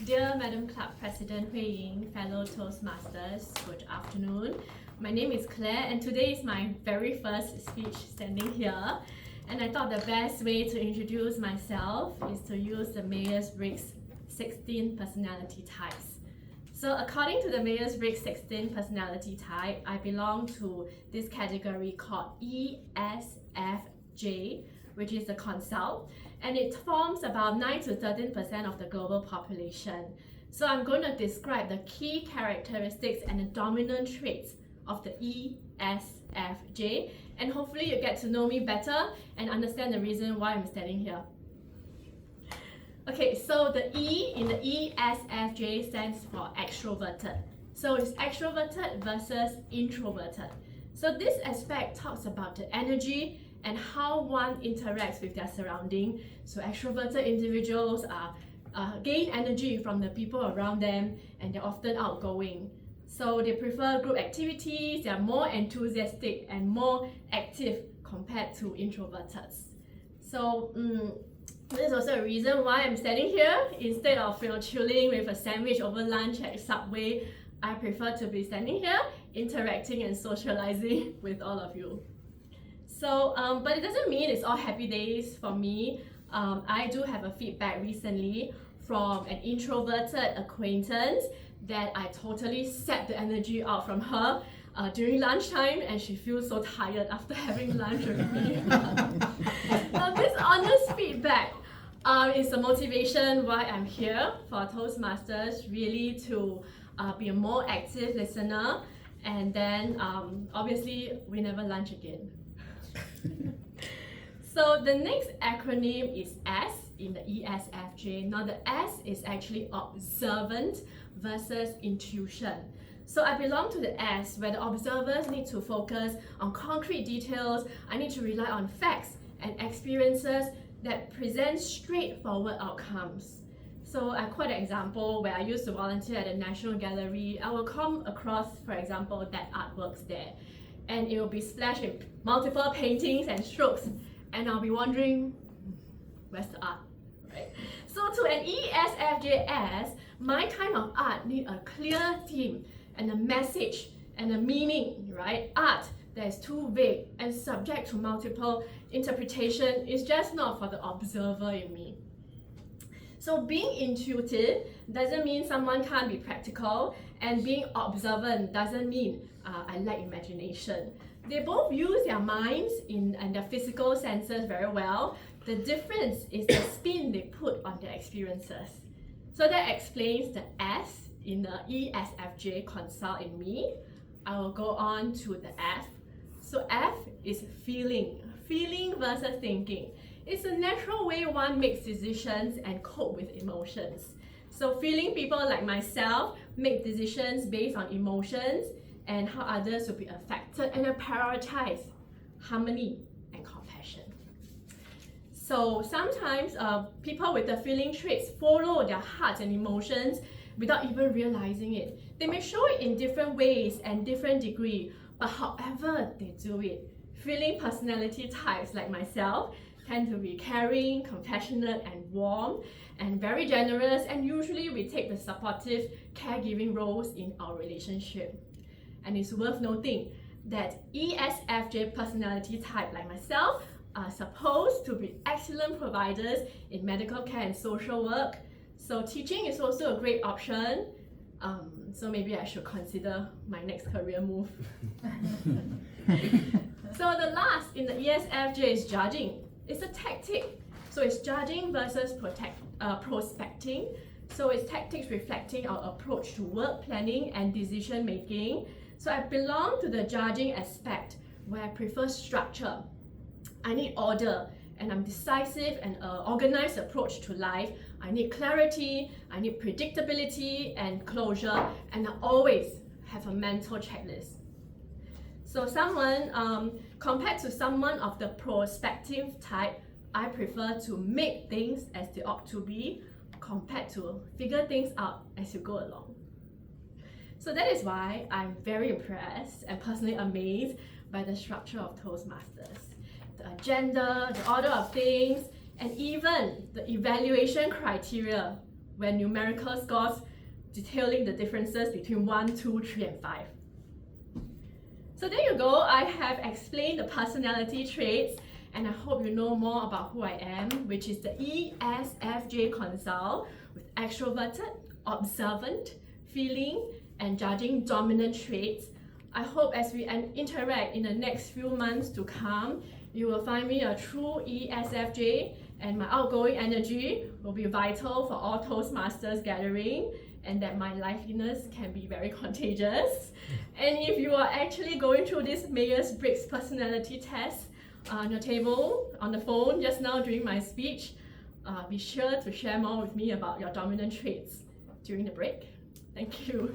Dear Madam Club President Hui Ying, fellow Toastmasters, good afternoon. My name is Claire and today is my very first speech standing here. And I thought the best way to introduce myself is to use the Myers-Briggs 16 personality types. So according to the Myers-Briggs 16 personality type, I belong to this category called ESFJ, which is the consul, and it forms about 9 to 13% of the global population. So I'm going to describe the key characteristics and the dominant traits of the ESFJ, and hopefully you get to know me better and understand the reason why I'm standing here. Okay, so the E in the ESFJ stands for extroverted. So it's extroverted versus introverted. So this aspect talks about the energy and how one interacts with their surrounding. So extroverted individuals gain energy from the people around them, and they're often outgoing. So they prefer group activities, they're more enthusiastic and more active compared to introverts. So this is also a reason why I'm standing here. Instead of chilling with a sandwich over lunch at Subway, I prefer to be standing here, interacting and socializing with all of you. So, but it doesn't mean it's all happy days for me. I do have a feedback recently from an introverted acquaintance that I totally set the energy out from her during lunchtime, and she feels so tired after having lunch with me. Now, this honest feedback is the motivation why I'm here for Toastmasters, really to be a more active listener, and then obviously we never lunch again. So the next acronym is S in the ESFJ. Now the S is actually observant versus intuition. So I belong to the S, where the observers need to focus on concrete details. I need to rely on facts and experiences that present straightforward outcomes. So I quote an example where I used to volunteer at the National Gallery. I will come across, for example, that artworks there, and it will be splashed in multiple paintings and strokes, and I'll be wondering, where's the art, right? So to an ESFJS, my kind of art need a clear theme and a message and a meaning, right? Art that is too vague and subject to multiple interpretation is just not for the observer in me. So being intuitive doesn't mean someone can't be practical, and being observant doesn't mean I lack imagination. They both use their minds and their physical senses very well. The difference is the spin they put on their experiences. So that explains the S in the ESFJ consul in me. I will go on to the F. So F is feeling versus thinking. It's a natural way one makes decisions and cope with emotions. So feeling people like myself make decisions based on emotions and how others will be affected, and I prioritize harmony and compassion. So sometimes people with the feeling traits follow their hearts and emotions without even realizing it. They may show it in different ways and different degree, but however they do it, feeling personality types like myself tend to be caring, compassionate, and warm, and very generous, and usually we take the supportive, caregiving roles in our relationship. And it's worth noting that ESFJ personality type like myself are supposed to be excellent providers in medical care and social work. So teaching is also a great option. So maybe I should consider my next career move. So the last in the ESFJ is judging. It's a tactic. So it's judging versus prospecting. So it's tactics reflecting our approach to work planning and decision making. So I belong to the judging aspect, where I prefer structure. I need order, and I'm decisive and organized approach to life. I need clarity, I need predictability and closure, and I always have a mental checklist. So compared to someone of the prospective type, I prefer to make things as they ought to be, compared to figure things out as you go along. So that is why I'm very impressed and personally amazed by the structure of Toastmasters. The agenda, the order of things, and even the evaluation criteria were numerical scores detailing the differences between 1, 2, 3, and 5. So there you go, I have explained the personality traits, and I hope you know more about who I am, which is the ESFJ consul with extroverted, observant, feeling, and judging dominant traits. I hope as we interact in the next few months to come, you will find me a true ESFJ, and my outgoing energy will be vital for all Toastmasters gathering, and that my liveliness can be very contagious. And if you are actually going through this Myers-Briggs personality test on your table, on the phone just now during my speech, be sure to share more with me about your dominant traits during the break. Thank you.